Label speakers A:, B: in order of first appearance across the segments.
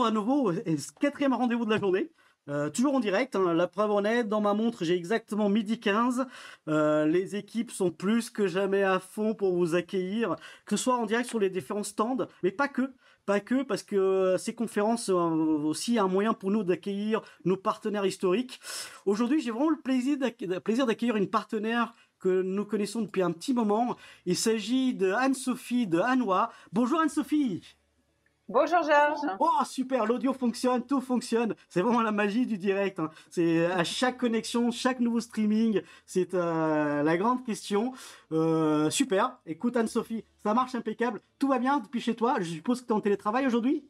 A: à nouveau, quatrième rendez-vous de la journée. Toujours en direct, hein, la preuve en est, dans ma montre j'ai exactement midi 15. Les équipes sont plus que jamais à fond pour vous accueillir, que ce soit en direct sur les différents stands, mais pas que. Pas que, parce que ces conférences sont aussi un moyen pour nous d'accueillir nos partenaires historiques. Aujourd'hui, j'ai vraiment le plaisir d'accueillir une partenaire que nous connaissons depuis un petit moment. Il s'agit de Anne-Sophie de Hanwha. Bonjour Anne-Sophie.
B: Bonjour Georges.
A: Oh super, l'audio fonctionne, tout fonctionne. C'est vraiment la magie du direct, hein. C'est à chaque connexion, chaque nouveau streaming, c'est la grande question. Super. Écoute Anne-Sophie, ça marche impeccable. Tout va bien depuis chez toi. Je suppose que tu es en télétravail aujourd'hui?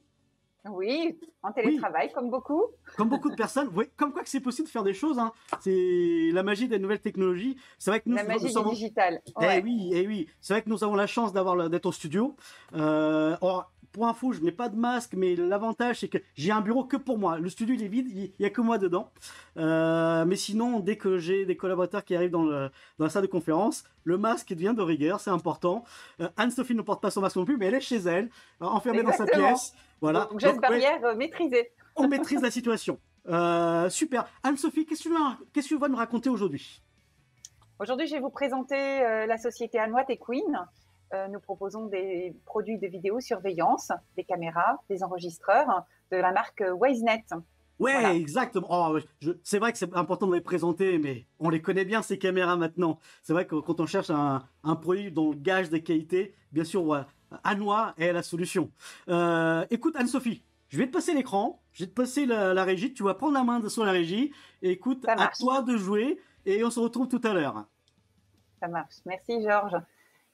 B: Oui, en
A: Oui,
B: télétravail comme beaucoup.
A: comme beaucoup de personnes. Oui, comme quoi que c'est possible de faire des choses, hein. C'est la magie des nouvelles technologies. C'est vrai que
B: La magie du digital. Ouais.
A: Eh oui. C'est vrai que nous avons la chance d'être au studio. Or, pour info, je n'ai pas de masque, mais l'avantage, c'est que j'ai un bureau que pour moi. Le studio, il est vide, il y a que moi dedans. Mais sinon, dès que j'ai des collaborateurs qui arrivent dans la salle de conférence, le masque devient de rigueur, c'est important. Anne-Sophie ne porte pas son masque non plus, mais elle est chez elle, enfermée dans sa
B: Exactement.
A: pièce. Voilà.
B: Donc, geste
A: Ouais,
B: barrière maîtrisé.
A: on maîtrise la situation. Super. Anne-Sophie, qu'est-ce que tu vas nous raconter aujourd'hui?
B: Aujourd'hui, je vais vous présenter la société Hanwha Techwin. Nous proposons des produits de vidéosurveillance, des caméras, des enregistreurs de la marque WiseNet.
A: Ouais,
B: Voilà.
A: exactement. Oh, c'est vrai que c'est important de les présenter, mais on les connaît bien, ces caméras, maintenant. C'est vrai que quand on cherche un produit dont le gage de qualité, bien sûr, ouais, Hanwha est la solution. Écoute, Anne-Sophie, je vais te passer l'écran, je vais te passer la régie, tu vas prendre la main sur la régie, et écoute,
B: Ça
A: à
B: marche.
A: toi de jouer, et on se retrouve tout à l'heure.
B: Ça marche. Merci Georges.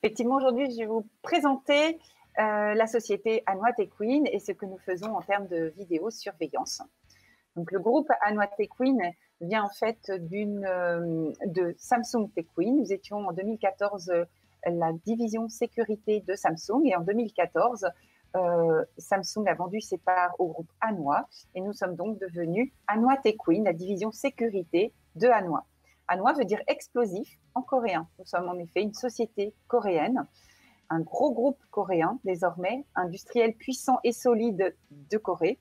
B: Effectivement, aujourd'hui, je vais vous présenter la société Hanwha Techwin et ce que nous faisons en termes de vidéosurveillance. Donc, le groupe Hanwha Techwin vient en fait de Samsung Techwin. Nous étions en 2014 la division sécurité de Samsung et en 2014, Samsung a vendu ses parts au groupe Hanwha et nous sommes donc devenus Hanwha Techwin, la division sécurité de Hanwha. Hanwha veut dire explosif en coréen. Nous sommes en effet une société coréenne, un gros groupe coréen désormais, industriel puissant et solide de Corée,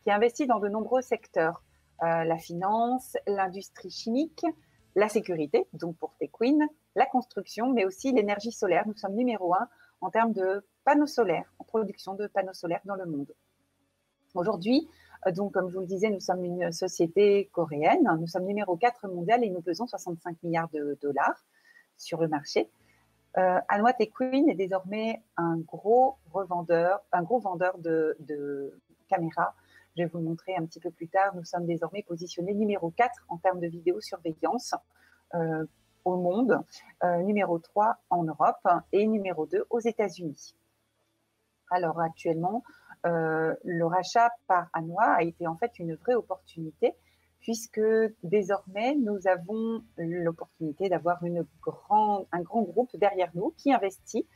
B: qui investit dans de nombreux secteurs, la finance, l'industrie chimique, la sécurité, donc pour Techwin, la construction, mais aussi l'énergie solaire. Nous sommes numéro 1 en termes de panneaux solaires, en production de panneaux solaires dans le monde. Aujourd'hui, donc comme je vous le disais, nous sommes une société coréenne, nous sommes numéro 4 mondial et nous pesons 65 milliards de dollars sur le marché. Hanwha Techwin est désormais un gros vendeur de caméras. Je vais vous le montrer un petit peu plus tard. Nous sommes désormais positionnés numéro 4 en termes de vidéosurveillance au monde, numéro 3 en Europe et numéro 2 aux États-Unis. Alors actuellement, le rachat par Hanwha a été en fait une vraie opportunité puisque désormais, nous avons l'opportunité d'avoir un grand groupe derrière nous qui investit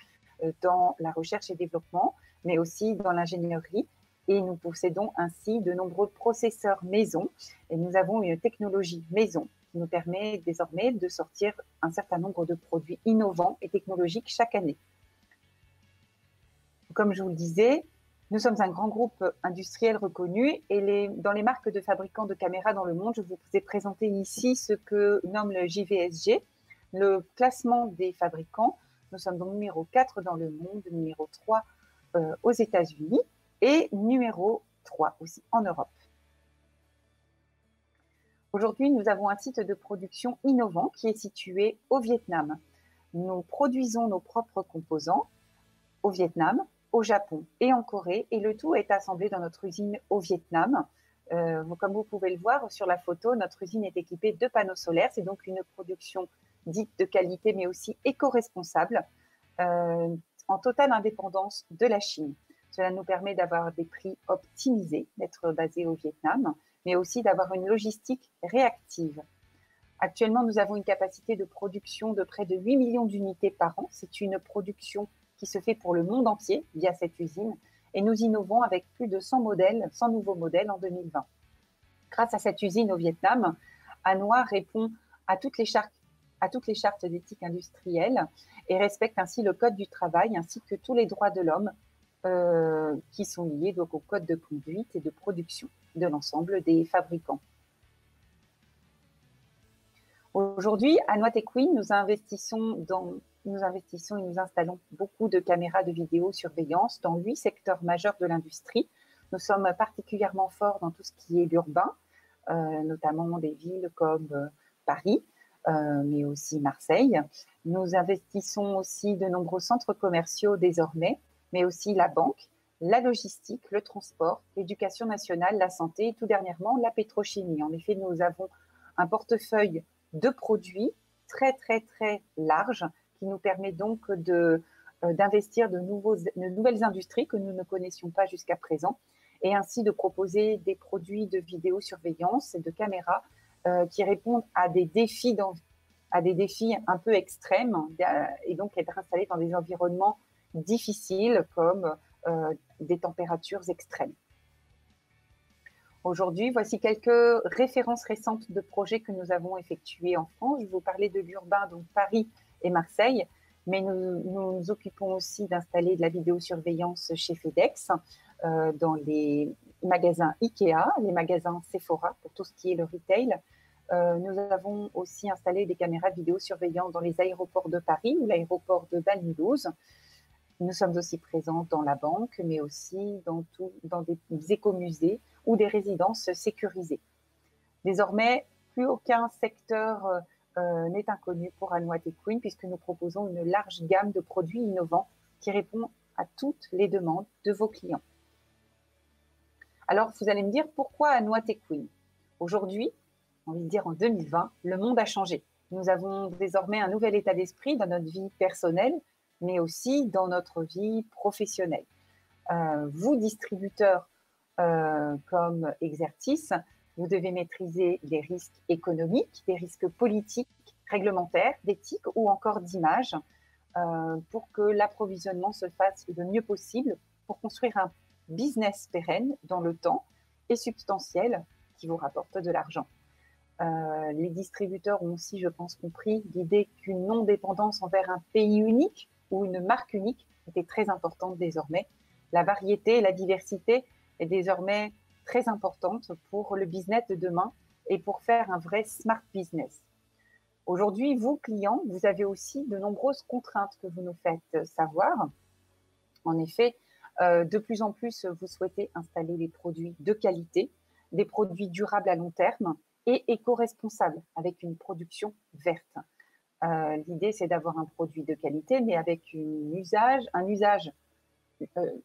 B: dans la recherche et développement, mais aussi dans l'ingénierie. Et nous possédons ainsi de nombreux processeurs maison. Et nous avons une technologie maison qui nous permet désormais de sortir un certain nombre de produits innovants et technologiques chaque année. Comme je vous le disais, nous sommes un grand groupe industriel reconnu et dans les marques de fabricants de caméras dans le monde, je vous ai présenté ici ce que nomme le JVSG, le classement des fabricants. Nous sommes donc numéro 4 dans le monde, numéro 3 aux États-Unis et numéro 3 aussi en Europe. Aujourd'hui, nous avons un site de production innovant qui est situé au Vietnam. Nous produisons nos propres composants au Vietnam, au Japon et en Corée, et le tout est assemblé dans notre usine au Vietnam. Comme vous pouvez le voir sur la photo, notre usine est équipée de panneaux solaires. C'est donc une production dite de qualité, mais aussi éco-responsable, en totale indépendance de la Chine. Cela nous permet d'avoir des prix optimisés, d'être basés au Vietnam, mais aussi d'avoir une logistique réactive. Actuellement, nous avons une capacité de production de près de 8 millions d'unités par an. C'est une production qui se fait pour le monde entier via cette usine et nous innovons avec plus de 100 nouveaux modèles en 2020. Grâce à cette usine au Vietnam, Hanwha répond à toutes les chartes d'éthique industrielle et respecte ainsi le code du travail ainsi que tous les droits de l'homme qui sont liés donc au code de conduite et de production de l'ensemble des fabricants. Aujourd'hui, à Noite et Queen, nous investissons et nous installons beaucoup de caméras de vidéosurveillance dans 8 secteurs majeurs de l'industrie. Nous sommes particulièrement forts dans tout ce qui est l'urbain, notamment des villes comme Paris, mais aussi Marseille. Nous investissons aussi de nombreux centres commerciaux désormais, mais aussi la banque, la logistique, le transport, l'éducation nationale, la santé et tout dernièrement la pétrochimie. En effet, nous avons un portefeuille de produits très, très, très large qui nous permet donc d'investir de nouvelles industries que nous ne connaissions pas jusqu'à présent et ainsi de proposer des produits de vidéosurveillance et de caméras qui répondent à des défis un peu extrêmes et donc être installés dans des environnements difficiles comme des températures extrêmes. Aujourd'hui, voici quelques références récentes de projets que nous avons effectués en France. Je vais vous parler de l'urbain, donc Paris et Marseille, mais nous nous occupons aussi d'installer de la vidéosurveillance chez FedEx, dans les magasins Ikea, les magasins Sephora, pour tout ce qui est le retail. Nous avons aussi installé des caméras de vidéosurveillance dans les aéroports de Paris ou l'aéroport de Bâle-Mulhouse. Nous sommes aussi présents dans la banque, mais aussi dans des écomusées ou des résidences sécurisées. Désormais, plus aucun secteur n'est inconnu pour Anoat et Queen, puisque nous proposons une large gamme de produits innovants qui répond à toutes les demandes de vos clients. Alors, vous allez me dire pourquoi Anoat et Queen? Aujourd'hui, on va dire en 2020, le monde a changé. Nous avons désormais un nouvel état d'esprit dans notre vie personnelle, mais aussi dans notre vie professionnelle. Vous, distributeurs comme Exertis, vous devez maîtriser les risques économiques, des risques politiques, réglementaires, d'éthique ou encore d'image pour que l'approvisionnement se fasse le mieux possible pour construire un business pérenne dans le temps et substantiel qui vous rapporte de l'argent. Les distributeurs ont aussi, je pense, compris l'idée qu'une non-dépendance envers un pays unique ou une marque unique était très importante désormais. La variété et la diversité est désormais très importante pour le business de demain et pour faire un vrai smart business. Aujourd'hui, vous, clients, vous avez aussi de nombreuses contraintes que vous nous faites savoir. En effet, de plus en plus, vous souhaitez installer des produits de qualité, des produits durables à long terme et éco-responsables avec une production verte. L'idée, c'est d'avoir un produit de qualité, mais avec un usage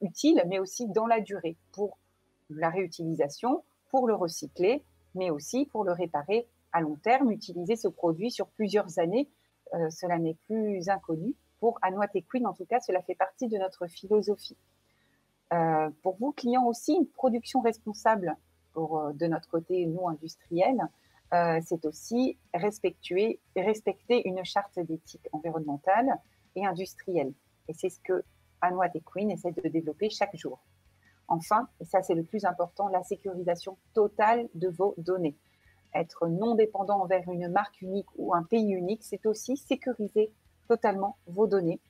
B: utile, mais aussi dans la durée, pour la réutilisation, pour le recycler, mais aussi pour le réparer à long terme, utiliser ce produit sur plusieurs années. Cela n'est plus inconnu. Pour Anoat et Queen, en tout cas, cela fait partie de notre philosophie. Pour vous, clients aussi, une production responsable de notre côté, nous, industriels, c'est aussi respecter une charte d'éthique environnementale et industrielle. Et c'est ce que Anoat et Queen essaie de développer chaque jour. Enfin, et ça c'est le plus important, la sécurisation totale de vos données. Être non dépendant envers une marque unique ou un pays unique, c'est aussi sécuriser totalement vos données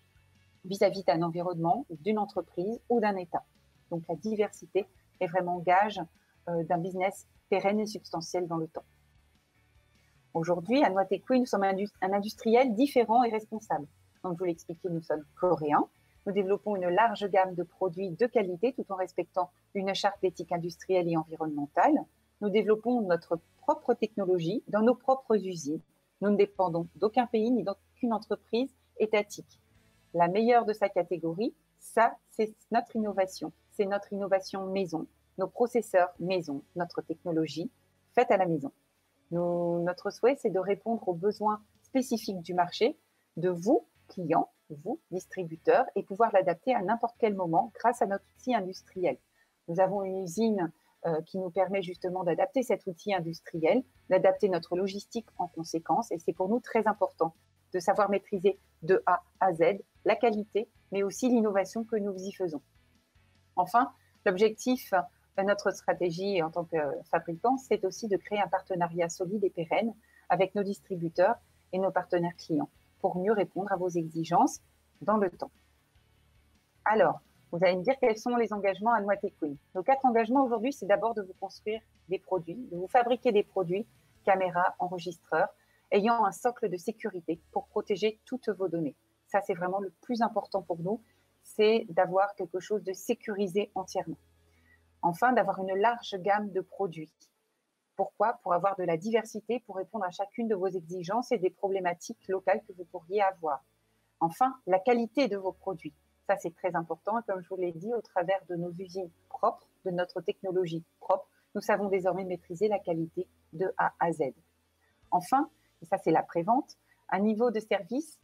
B: vis-à-vis d'un environnement, d'une entreprise ou d'un État. Donc la diversité est vraiment gage d'un business pérenne et substantiel dans le temps. Aujourd'hui, à Anoat et Queen, nous sommes un industriel différent et responsable. Donc, je vous l'ai expliqué, nous sommes coréens. Nous développons une large gamme de produits de qualité tout en respectant une charte d'éthique industrielle et environnementale. Nous développons notre propre technologie dans nos propres usines. Nous ne dépendons d'aucun pays ni d'aucune entreprise étatique. La meilleure de sa catégorie, ça, c'est notre innovation. C'est notre innovation maison, nos processeurs maison, notre technologie faite à la maison. Notre souhait, c'est de répondre aux besoins spécifiques du marché, de vous, clients, vous, distributeurs, et pouvoir l'adapter à n'importe quel moment grâce à notre outil industriel. Nous avons une usine qui nous permet justement d'adapter cet outil industriel, d'adapter notre logistique en conséquence, et c'est pour nous très important de savoir maîtriser de A à Z la qualité, mais aussi l'innovation que nous y faisons. Enfin, l'objectif de notre stratégie en tant que fabricant, c'est aussi de créer un partenariat solide et pérenne avec nos distributeurs et nos partenaires clients pour mieux répondre à vos exigences dans le temps. Alors, Vous allez me dire quels sont les engagements à Noite et Queen. Nos 4 engagements aujourd'hui, c'est d'abord de vous construire des produits, de vous fabriquer des produits, caméras, enregistreurs, ayant un socle de sécurité pour protéger toutes vos données. Ça, c'est vraiment le plus important pour nous, c'est d'avoir quelque chose de sécurisé entièrement. Enfin, d'avoir une large gamme de produits. Pourquoi? Pour avoir de la diversité, pour répondre à chacune de vos exigences et des problématiques locales que vous pourriez avoir. Enfin, la qualité de vos produits. Ça, c'est très important. Et comme je vous l'ai dit, au travers de nos usines propres, de notre technologie propre, nous savons désormais maîtriser la qualité de A à Z. Enfin, et ça, c'est la prévente, un niveau de service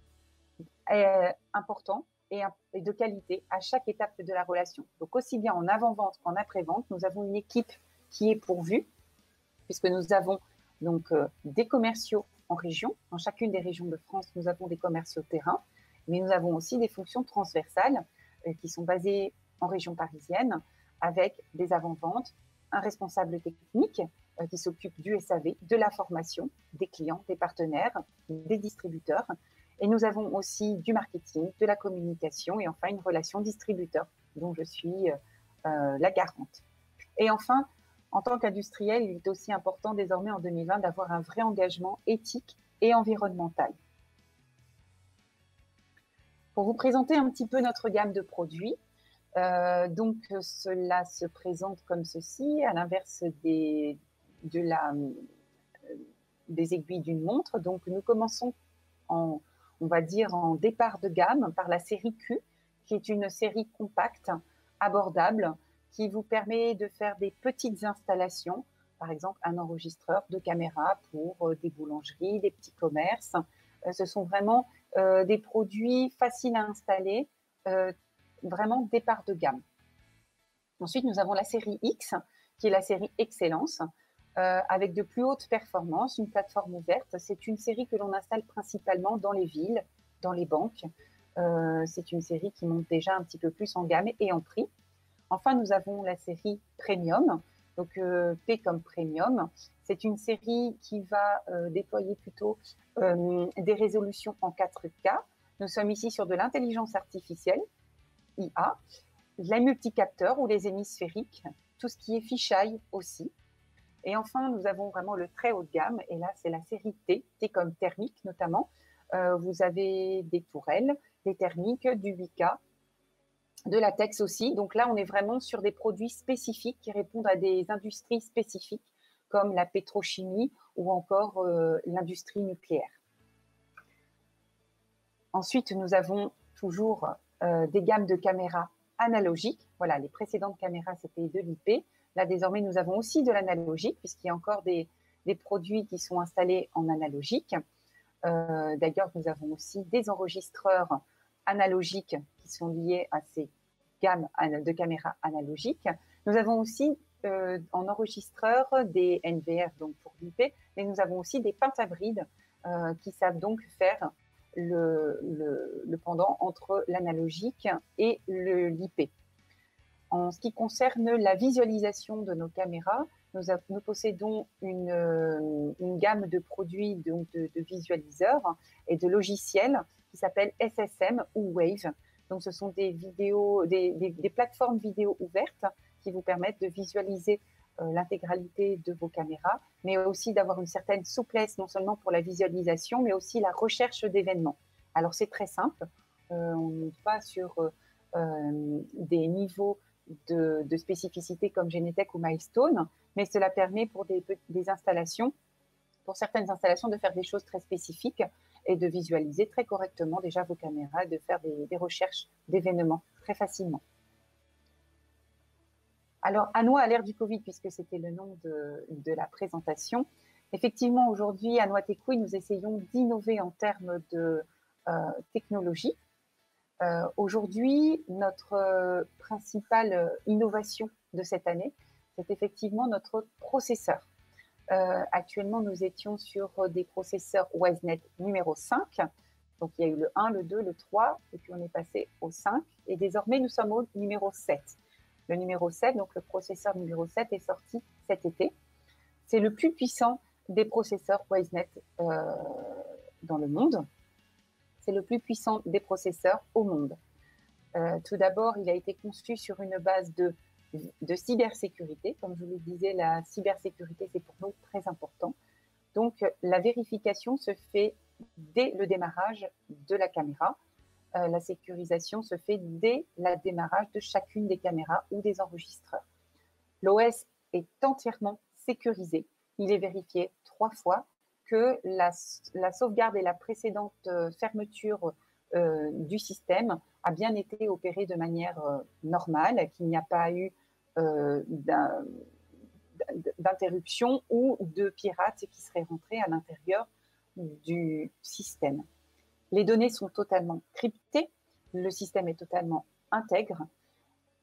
B: important et de qualité à chaque étape de la relation. Donc, aussi bien en avant-vente qu'en après-vente, nous avons une équipe qui est pourvue, puisque nous avons donc des commerciaux en région. Dans chacune des régions de France, nous avons des commerciaux terrain, mais nous avons aussi des fonctions transversales qui sont basées en région parisienne, avec des avant-ventes, un responsable technique qui s'occupe du SAV, de la formation des clients, des partenaires, des distributeurs. Et nous avons aussi du marketing, de la communication et enfin une relation distributeur dont je suis la garante. Et enfin, en tant qu'industriel, il est aussi important désormais en 2020 d'avoir un vrai engagement éthique et environnemental. Pour vous présenter un petit peu notre gamme de produits, donc cela se présente comme ceci, à l'inverse des aiguilles d'une montre. Donc nous commençons on va dire en départ de gamme par la série Q, qui est une série compacte, abordable, qui vous permet de faire des petites installations, par exemple un enregistreur de caméra pour des boulangeries, des petits commerces. Ce sont vraiment des produits faciles à installer, vraiment départ de gamme. Ensuite, nous avons la série X, qui est la série Excellence, avec de plus hautes performances, une plateforme ouverte. C'est une série que l'on installe principalement dans les villes, dans les banques. C'est une série qui monte déjà un petit peu plus en gamme et en prix. Enfin, nous avons la série Premium, donc P comme Premium. C'est une série qui va déployer plutôt des résolutions en 4K. Nous sommes ici sur de l'intelligence artificielle, IA, les multicapteurs ou les hémisphériques, tout ce qui est fisheye aussi. Et enfin, nous avons vraiment le très haut de gamme, et là, c'est la série T, T comme thermique notamment. Vous avez des tourelles, des thermiques, du 8K, de latex aussi. Donc là, on est vraiment sur des produits spécifiques qui répondent à des industries spécifiques, comme la pétrochimie ou encore l'industrie nucléaire. Ensuite, nous avons toujours des gammes de caméras analogiques. Voilà, les précédentes caméras, c'était de l'IP. Là, désormais, nous avons aussi de l'analogique, puisqu'il y a encore des produits qui sont installés en analogique. D'ailleurs, nous avons aussi des enregistreurs analogiques qui sont liés à ces gammes de caméras analogiques. Nous avons aussi en enregistreur des NVR, donc pour l'IP, mais nous avons aussi des pentabrides qui savent donc faire le pendant entre l'analogique et l'IP. En ce qui concerne la visualisation de nos caméras, nous possédons une gamme de produits donc de visualiseurs et de logiciels qui s'appellent SSM ou Wave. Donc, ce sont des plateformes vidéo ouvertes qui vous permettent de visualiser l'intégralité de vos caméras, mais aussi d'avoir une certaine souplesse, non seulement pour la visualisation, mais aussi la recherche d'événements. Alors, c'est très simple. On n'est pas sur des niveaux de spécificité comme Genetec ou Milestone, mais cela permet pour des installations, pour certaines installations, de faire des choses très spécifiques et de visualiser très correctement déjà vos caméras, de faire des recherches d'événements très facilement. Alors, Anoa à l'ère du Covid, puisque c'était le nom de la présentation, effectivement, aujourd'hui, à Noite et Queen, nous essayons d'innover en termes de technologie. Aujourd'hui, notre principale innovation de cette année, c'est effectivement notre processeur. Actuellement, nous étions sur des processeurs WiseNet numéro 5. Donc, il y a eu le 1, le 2, le 3, et puis on est passé au 5. Et désormais, nous sommes au numéro 7. Le numéro 7, donc le processeur numéro 7, est sorti cet été. C'est le plus puissant des processeurs WiseNet dans le monde. C'est le plus puissant des processeurs au monde. Tout d'abord, il a été conçu sur une base de cybersécurité. Comme je vous le disais, la cybersécurité, c'est pour nous très important. Donc, la vérification se fait dès le démarrage de la caméra. La sécurisation se fait dès le démarrage de chacune des caméras ou des enregistreurs. L'OS est entièrement sécurisé. Il est vérifié 3 fois que la sauvegarde et la précédente fermeture du système a bien été opérée de manière normale, qu'il n'y a pas eu d'interruption ou de pirates qui seraient rentrés à l'intérieur du système. Les données sont totalement cryptées, le système est totalement intègre.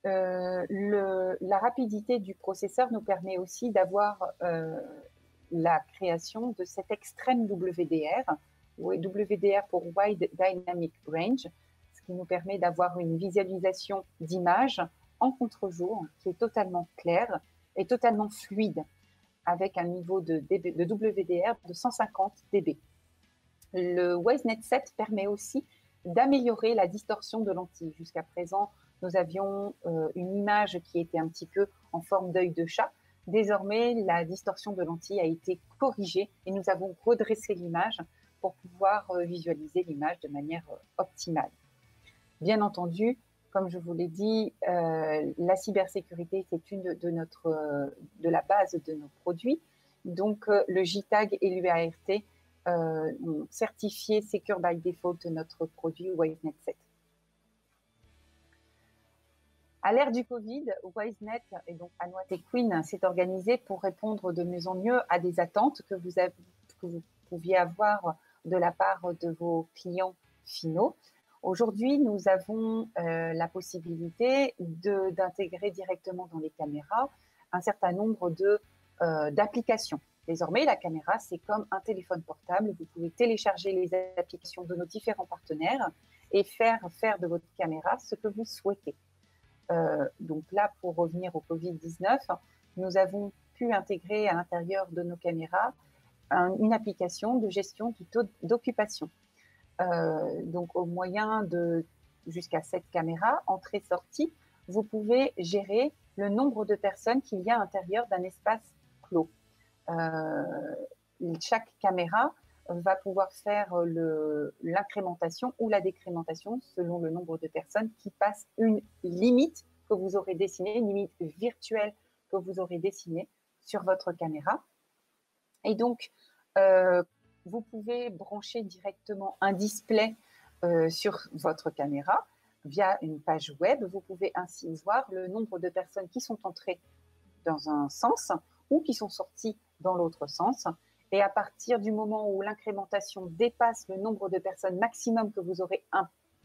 B: La rapidité du processeur nous permet aussi d'avoir la création de cet extrême WDR, WDR pour Wide Dynamic Range, ce qui nous permet d'avoir une visualisation d'image en contre-jour qui est totalement claire et totalement fluide, avec un niveau de WDR de 150 dB. Le WiseNet 7 permet aussi d'améliorer la distorsion de lentille. Jusqu'à présent, nous avions une image qui était un petit peu en forme d'œil de chat. Désormais, la distorsion de lentille a été corrigée et nous avons redressé l'image pour pouvoir visualiser l'image de manière optimale. Bien entendu, comme je vous l'ai dit, la cybersécurité, c'est une de la base de nos produits. Donc, le JTAG et l'UART ont certifié Secure by Default notre produit WiseNet 7. À l'ère du Covid, WiseNet et donc Anouat et Queen s'est organisé pour répondre de mieux en mieux à des attentes que vous pouviez avoir de la part de vos clients finaux. Aujourd'hui, nous avons la possibilité d'intégrer directement dans les caméras un certain nombre d'applications. Désormais, la caméra, c'est comme un téléphone portable. Vous pouvez télécharger les applications de nos différents partenaires et faire de votre caméra ce que vous souhaitez. Donc là, pour revenir au Covid-19, nous avons pu intégrer à l'intérieur de nos caméras une application de gestion du taux d'occupation. Donc, au moyen de jusqu'à 7 caméras, entrée-sortie, vous pouvez gérer le nombre de personnes qu'il y a à l'intérieur d'un espace clos. Chaque caméra va pouvoir faire l'incrémentation ou la décrémentation selon le nombre de personnes qui passent une limite que vous aurez dessinée, une limite virtuelle que vous aurez dessinée sur votre caméra. Et donc, vous pouvez brancher directement un display sur votre caméra via une page web. Vous pouvez ainsi voir le nombre de personnes qui sont entrées dans un sens ou qui sont sorties dans l'autre sens. Et à partir du moment où l'incrémentation dépasse le nombre de personnes maximum que vous aurez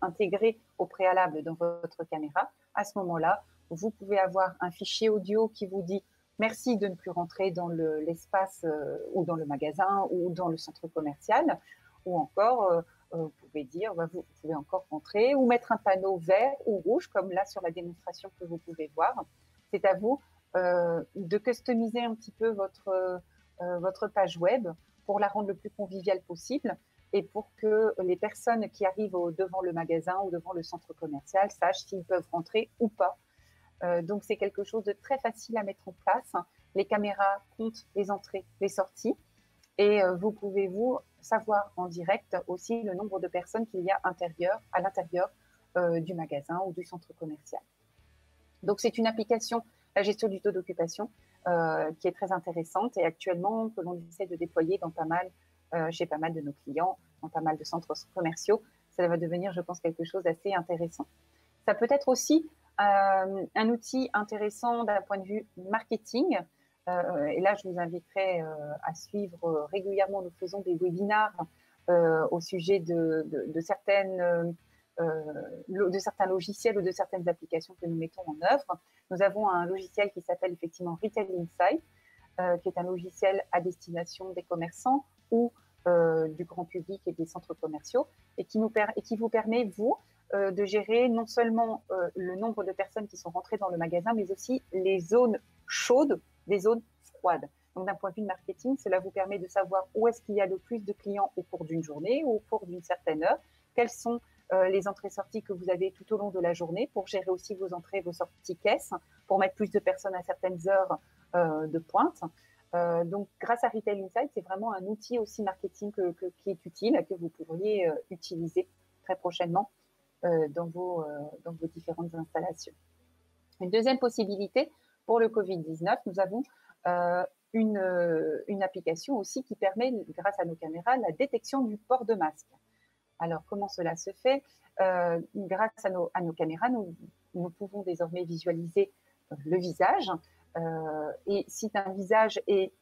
B: intégré au préalable dans votre caméra, à ce moment-là, vous pouvez avoir un fichier audio qui vous dit « Merci de ne plus rentrer dans l'espace ou dans le magasin ou dans le centre commercial » ou encore vous pouvez dire « Vous pouvez encore rentrer » ou mettre un panneau vert ou rouge comme là sur la démonstration que vous pouvez voir. C'est à vous de customiser un petit peu votre page web pour la rendre le plus conviviale possible et pour que les personnes qui arrivent devant le magasin ou devant le centre commercial sachent s'ils peuvent rentrer ou pas. Donc, c'est quelque chose de très facile à mettre en place. Les caméras comptent les entrées, les sorties et vous pouvez savoir en direct aussi le nombre de personnes qu'il y a à l'intérieur du magasin ou du centre commercial. Donc, c'est une application, la gestion du taux d'occupation, qui est très intéressante et actuellement que l'on essaie de déployer chez pas mal de nos clients, dans pas mal de centres commerciaux. Ça va devenir, je pense, quelque chose d'assez intéressant. Ça peut être aussi un outil intéressant d'un point de vue marketing. Et là, je vous inviterai à suivre régulièrement. Nous faisons des webinars au sujet de certains logiciels ou de certaines applications que nous mettons en œuvre. Nous avons un logiciel qui s'appelle effectivement Retail Insight, qui est un logiciel à destination des commerçants ou du grand public et des centres commerciaux et qui vous permet, vous, de gérer non seulement le nombre de personnes qui sont rentrées dans le magasin, mais aussi les zones chaudes des zones froides. Donc, d'un point de vue de marketing, cela vous permet de savoir où est-ce qu'il y a le plus de clients au cours d'une journée ou au cours d'une certaine heure, quels sont les entrées-sorties que vous avez tout au long de la journée, pour gérer aussi vos entrées, vos sorties caisses, pour mettre plus de personnes à certaines heures de pointe. Donc, grâce à Retail Insight, c'est vraiment un outil aussi marketing qui est utile, que vous pourriez utiliser très prochainement dans vos différentes installations. Une deuxième possibilité, pour le Covid-19, nous avons une application aussi qui permet, grâce à nos caméras, la détection du port de masque. Alors, comment cela se fait? Grâce à nos caméras, nous pouvons désormais visualiser le visage. Et si un visage est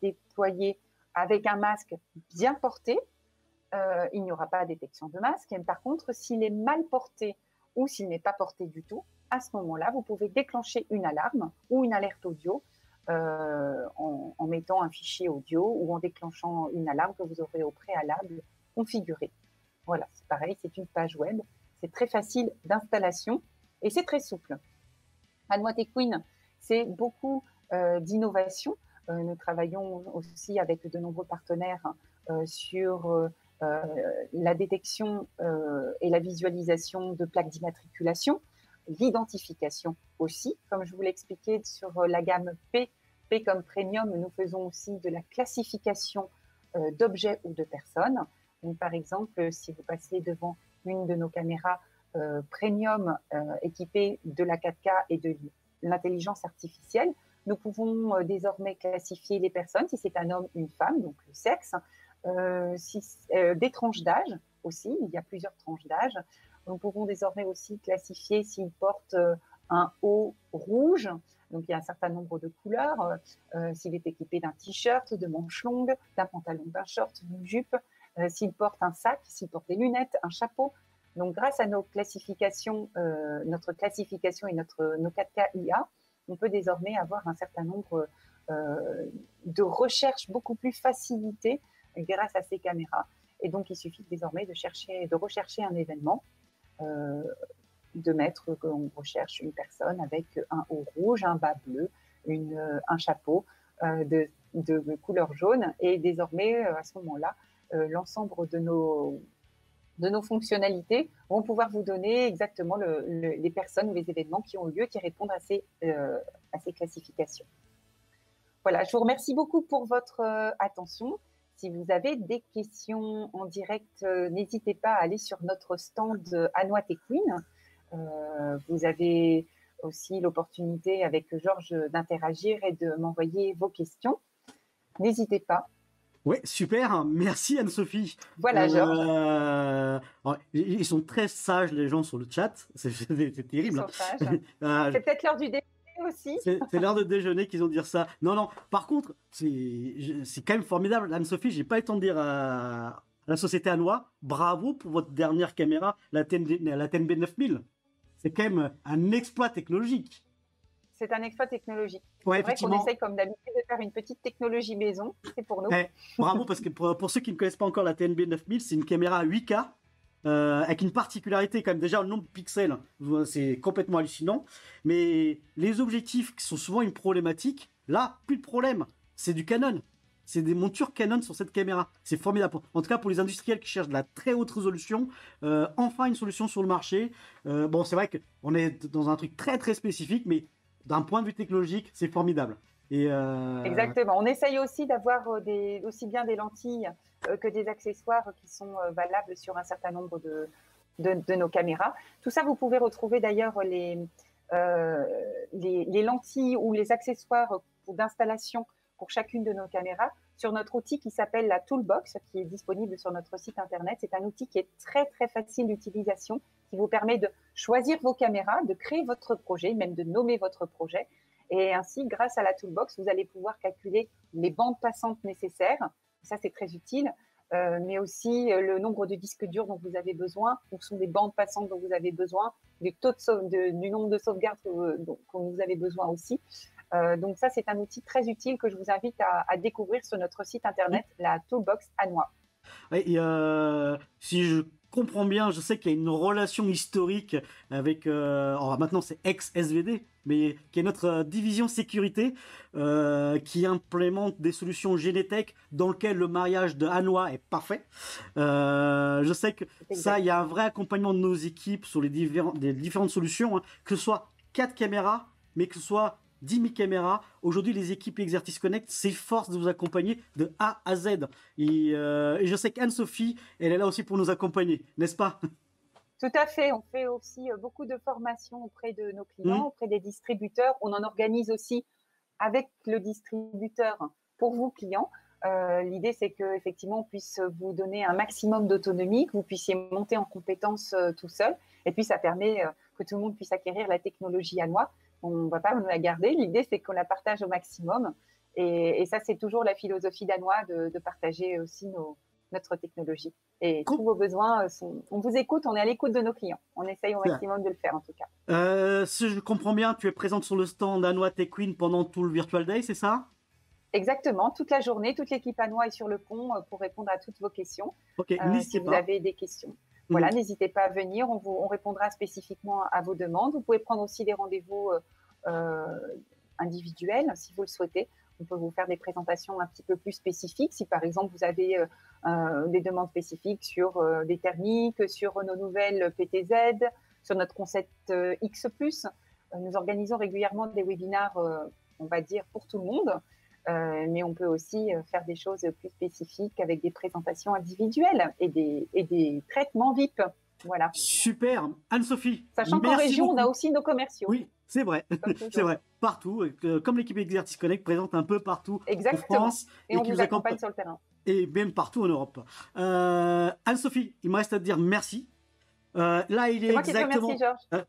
B: déployé avec un masque bien porté, il n'y aura pas de détection de masque. Et par contre, s'il est mal porté ou s'il n'est pas porté du tout, à ce moment-là, vous pouvez déclencher une alarme ou une alerte audio en mettant un fichier audio ou en déclenchant une alarme que vous aurez au préalable configurée. Voilà, c'est pareil, c'est une page web. C'est très facile d'installation et c'est très souple. Anouat et Queen, c'est beaucoup d'innovation. Nous travaillons aussi avec de nombreux partenaires sur la détection et la visualisation de plaques d'immatriculation, l'identification aussi. Comme je vous l'ai expliqué sur la gamme P comme Premium, nous faisons aussi de la classification d'objets ou de personnes. Donc, par exemple, si vous passez devant une de nos caméras Premium équipées de la 4K et de l'intelligence artificielle, nous pouvons désormais classifier les personnes, si c'est un homme, une femme, donc le sexe, des tranches d'âge aussi, il y a plusieurs tranches d'âge. Nous pouvons désormais aussi classifier s'il porte un haut rouge, donc il y a un certain nombre de couleurs, s'il est équipé d'un t-shirt, de manches longues, d'un pantalon, d'un short, d'une jupe, s'il porte un sac, s'il porte des lunettes, un chapeau. Donc grâce à nos classifications, notre classification et nos 4K IA, on peut désormais avoir un certain nombre de recherches beaucoup plus facilitées grâce à ces caméras. Et donc, il suffit désormais de rechercher un événement, de mettre qu'on recherche une personne avec un haut rouge, un bas bleu, un chapeau de couleur jaune. Et désormais, à ce moment-là, l'ensemble de nos fonctionnalités vont pouvoir vous donner exactement les personnes ou les événements qui ont lieu, qui répondent à ces classifications. Voilà, je vous remercie beaucoup pour votre attention. Si vous avez des questions en direct, n'hésitez pas à aller sur notre stand Anouat et Queen. Vous avez aussi l'opportunité avec Georges d'interagir et de m'envoyer vos questions. N'hésitez pas.
A: Oui, super, merci Anne-Sophie.
B: Voilà, Georges.
A: Ils sont très sages les gens sur le chat, c'est terrible.
B: Ils sont sages. C'est peut-être l'heure du déjeuner aussi.
A: C'est l'heure de déjeuner qu'ils ont dit ça. Non, par contre, c'est quand même formidable. Anne-Sophie, j'ai pas eu le temps de dire à la société Anouat, bravo pour votre dernière caméra, la TNB 9000. C'est quand même un exploit technologique.
B: C'est un exploit technologique.
A: Ouais,
B: c'est vrai qu'on essaye comme d'habitude de faire une petite technologie maison, c'est pour nous.
A: Bravo, parce que pour ceux qui ne connaissent pas encore la TNB 9000, c'est une caméra 8K, avec une particularité quand même, déjà le nombre de pixels, c'est complètement hallucinant, mais les objectifs qui sont souvent une problématique, là, plus de problème, c'est du Canon. C'est des montures Canon sur cette caméra. C'est formidable. En tout cas, pour les industriels qui cherchent de la très haute résolution, enfin une solution sur le marché. Bon, c'est vrai qu'on est dans un truc très très spécifique, mais d'un point de vue technologique, c'est formidable.
B: Exactement. On essaye aussi d'avoir aussi bien des lentilles que des accessoires qui sont valables sur un certain nombre de nos caméras. Tout ça, vous pouvez retrouver d'ailleurs les lentilles ou les accessoires d'installation pour chacune de nos caméras sur notre outil qui s'appelle la Toolbox, qui est disponible sur notre site internet. C'est un outil qui est très très facile d'utilisation, qui vous permet de choisir vos caméras, de créer votre projet, même de nommer votre projet. Et ainsi, grâce à la Toolbox, vous allez pouvoir calculer les bandes passantes nécessaires. Ça, c'est très utile. Mais aussi le nombre de disques durs dont vous avez besoin, en fonction des bandes passantes dont vous avez besoin, du nombre de sauvegardes dont vous avez besoin aussi. Donc ça, c'est un outil très utile que je vous invite à découvrir sur notre site internet, la Toolbox Anouat.
A: Et si je comprends bien, je sais qu'il y a une relation historique avec, alors maintenant c'est ex-SVD, mais qui est notre division sécurité, qui implémente des solutions Genetech dans lesquelles le mariage de Hanois est parfait. Je sais que ça, il y a un vrai accompagnement de nos équipes sur les différentes solutions, hein, que ce soit 4 caméras, mais que ce soit 10 000 caméras. Aujourd'hui, les équipes Exertis Connect s'efforcent de vous accompagner de A à Z. Et je sais qu'Anne-Sophie, elle est là aussi pour nous accompagner, n'est-ce pas?
B: Tout à fait. On fait aussi beaucoup de formations auprès de nos clients, auprès des distributeurs. On en organise aussi avec le distributeur pour vous, clients. L'idée, c'est qu'effectivement, on puisse vous donner un maximum d'autonomie, que vous puissiez monter en compétences tout seul. Et puis, ça permet que tout le monde puisse acquérir la technologie Anois. On ne va pas nous la garder. L'idée, c'est qu'on la partage au maximum. Et ça, c'est toujours la philosophie d'Anois de partager aussi notre technologie. Et tous vos besoins on vous écoute, on est à l'écoute de nos clients. On essaye au maximum de le faire, en tout cas.
A: Si je comprends bien, tu es présente sur le stand Anois TechWin pendant tout le Virtual Day, c'est ça?
B: Exactement, toute la journée, toute l'équipe Anois est sur le pont pour répondre à toutes vos questions.
A: Ok,
B: Si vous avez des questions. Voilà, n'hésitez pas à venir, on répondra spécifiquement à vos demandes. Vous pouvez prendre aussi des rendez-vous individuels si vous le souhaitez. On peut vous faire des présentations un petit peu plus spécifiques. Si par exemple vous avez des demandes spécifiques sur des thermiques, sur nos nouvelles PTZ, sur notre concept X+, nous organisons régulièrement des webinaires, on va dire, pour tout le monde. Mais on peut aussi faire des choses plus spécifiques avec des présentations individuelles et des traitements VIP. Voilà.
A: Super. Anne-Sophie,
B: sachant qu'en région, on a aussi nos commerciaux.
A: Oui, c'est vrai. C'est vrai. Partout. Comme l'équipe Exertis Connect présente un peu partout en France.
B: Et on vous accompagne sur le terrain.
A: Et même partout en Europe. Anne-Sophie, il me reste à te dire merci. Là, il est
B: moi
A: exactement.
B: Qui te remercie, Georges.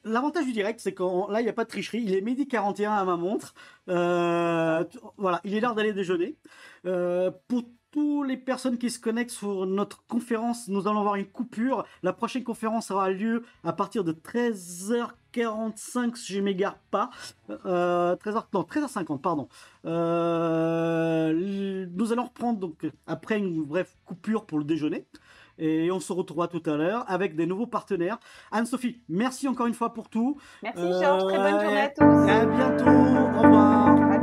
A: L'avantage du direct, c'est que là, il n'y a pas de tricherie. Il est 12h41 à ma montre. Voilà, il est l'heure d'aller déjeuner. Pour toutes les personnes qui se connectent sur notre conférence, nous allons avoir une coupure. La prochaine conférence aura lieu à partir de 13h45, si je ne m'égare pas. 13h50, pardon. Nous allons reprendre donc, après une brève coupure pour le déjeuner. Et on se retrouvera tout à l'heure avec des nouveaux partenaires. Anne-Sophie, merci encore une fois pour tout.
B: Merci Georges, très bonne journée à tous.
A: À bientôt, au revoir.